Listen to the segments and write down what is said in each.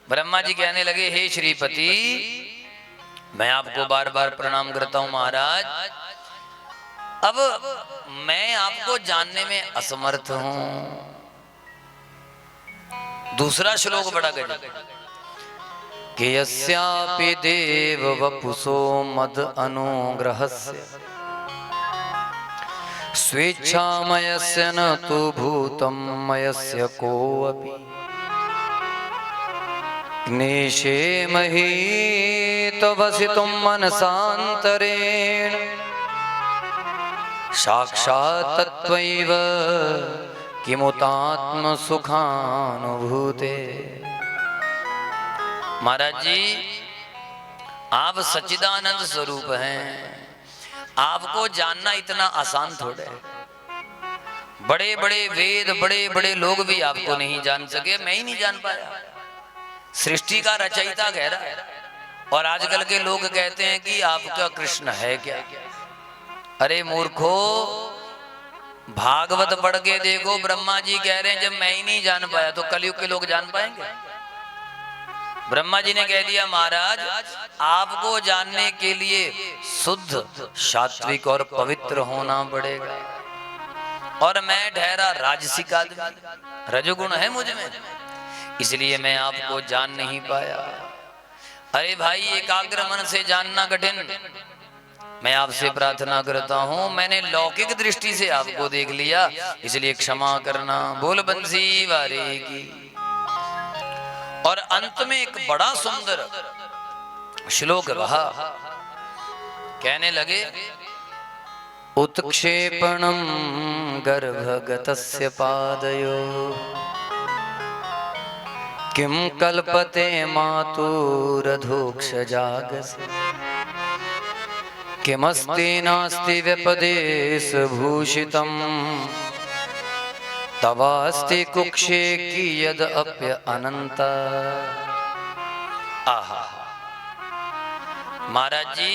ब्रह्मा जी कहने लगे, हे श्रीपति, मैं आपको बार बार प्रणाम करता हूं महाराज, अब मैं आपको जानने में असमर्थ हूं। दूसरा श्लोक बड़ा गजब, कि यस्यापि देव वपुसो मद अनुग्रहस्य स्वेच्छामयस्य न तु भूतं मयस्य कोऽपि निशे मही तवसितुं मनसान्तरेण साक्षात् तत्त्वैव किमुतात्म सुखानुभूते। महाराज जी, आप सच्चिदानंद स्वरूप हैं, आपको जानना इतना आसान थोड़ा है। बड़े बड़े वेद, बड़े बड़े लोग भी आपको नहीं जान सके, मैं ही नहीं जान पाया। सृष्टि का रचयिता कह रहा है, और आजकल के लोग कहते हैं कि आपका कृष्ण है क्या। अरे मूर्खो, भागवत पढ़ के देखो, ब्रह्मा जी कह रहे हैं जब मैं ही नहीं जान पाया तो कलयुग के लोग जान पाएंगे। ब्रह्मा जी ने कह दिया, महाराज आपको जानने के लिए शुद्ध, सात्विक और पवित्र होना पड़ेगा, और मैं ठहरा राजसिक आदमी, रजोगुण है मुझ में, इसलिए मैं आपको जान नहीं पाया। अरे भाई, एकाग्र मन से जानना कठिन। मैं आपसे प्रार्थना करता हूं, मैंने लौकिक दृष्टि से आपको देख लिया, इसलिए क्षमा करना। बोल बंसी वारे की। और अंत में एक बड़ा सुंदर श्लोक रहा, कहने लगे, उत्क्षेपणं गर्भगतस्य पादयो किं कल्पते मातुरधोक्षजागस्य किमस्ति नास्ति व्यपदेश भूषितम् तवास्ति कुक्षे कियद अप्य अनंत। आहा, महाराज जी,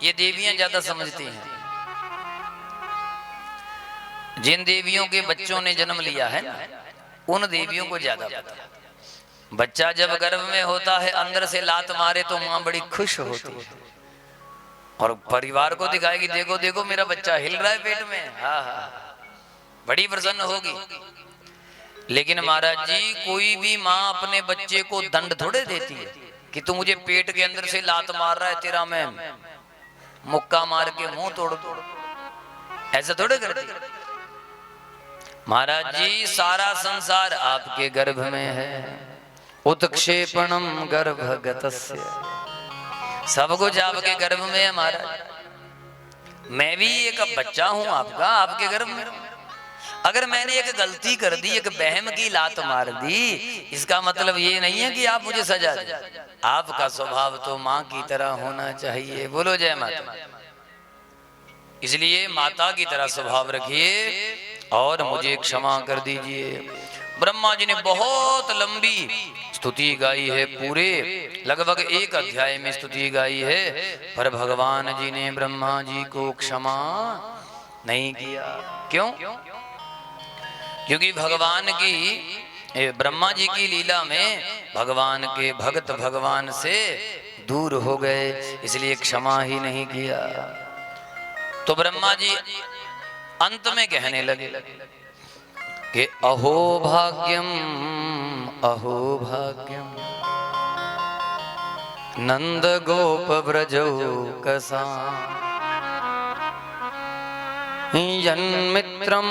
ये देवियां ज्यादा समझती हैं। जिन देवियों के बच्चों ने जन्म लिया है ना, उन देवियों को ज्यादा पता। बच्चा जब गर्भ में होता है, अंदर से लात मारे तो माँ बड़ी खुश होती है, और परिवार को दिखाएगी, देखो देखो मेरा बच्चा हिल रहा है पेट में, हाँ हाँ, बड़ी प्रसन्न होगी। लेकिन महाराज जी, कोई भी माँ अपने बच्चे को दंड थोड़े देती है कि तू मुझे पेट के अंदर से लात मार रहा है, तेरा मैं मुक्का मार के मुंह तोड़ दूं, ऐसा थोड़े करती। महाराज जी, सारा संसार आपके गर्भ में है। उत्क्षेपणम गर्भगतस्य, सब कुछ आपके गर्भ में है महाराज। मैं भी एक बच्चा हूं आपका, आपके गर्भ में। अगर मैंने एक गलती कर दी, एक बहम की लात मार दी, इसका मतलब ये नहीं है कि आप मुझे सजा दें। आपका स्वभाव तो माँ की तरह होना चाहिए। बोलो जय माता। इसलिए माता की तरह स्वभाव रखिए और मुझे क्षमा कर दीजिए। ब्रह्मा जी ने बहुत लंबी स्तुति गाई है, पूरे लगभग एक अध्याय में स्तुति गाई है, पर भगवान जी ने ब्रह्मा जी को क्षमा नहीं किया। क्यों? क्योंकि भगवान की, ब्रह्मा जी की लीला में भगवान के भक्त भगवान से दूर हो गए, इसलिए क्षमा ही नहीं किया। तो ब्रह्मा जी अंत में कहने लगे कि अहो भाग्यम अहो भाग्यम नंद गोप व्रजौ कसा यन्मित्रं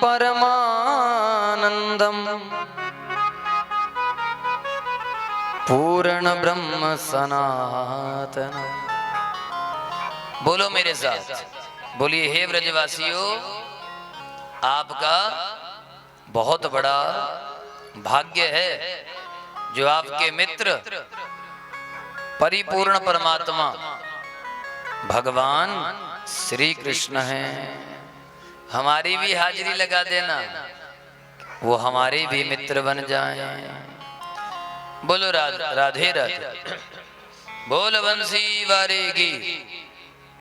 परमानंदम पूर्ण ब्रह्म सनातन। बोलो मेरे साथ, बोलिए, हे ब्रजवासियों, आपका बहुत बड़ा भाग्य है जो आपके मित्र परिपूर्ण परमात्मा भगवान श्री कृष्ण हैं। हमारी भी हाजिरी लगा देना, वो हमारे भी मित्र बन जाएं। बोलो राधे राधे। बोल बंसी वारे की।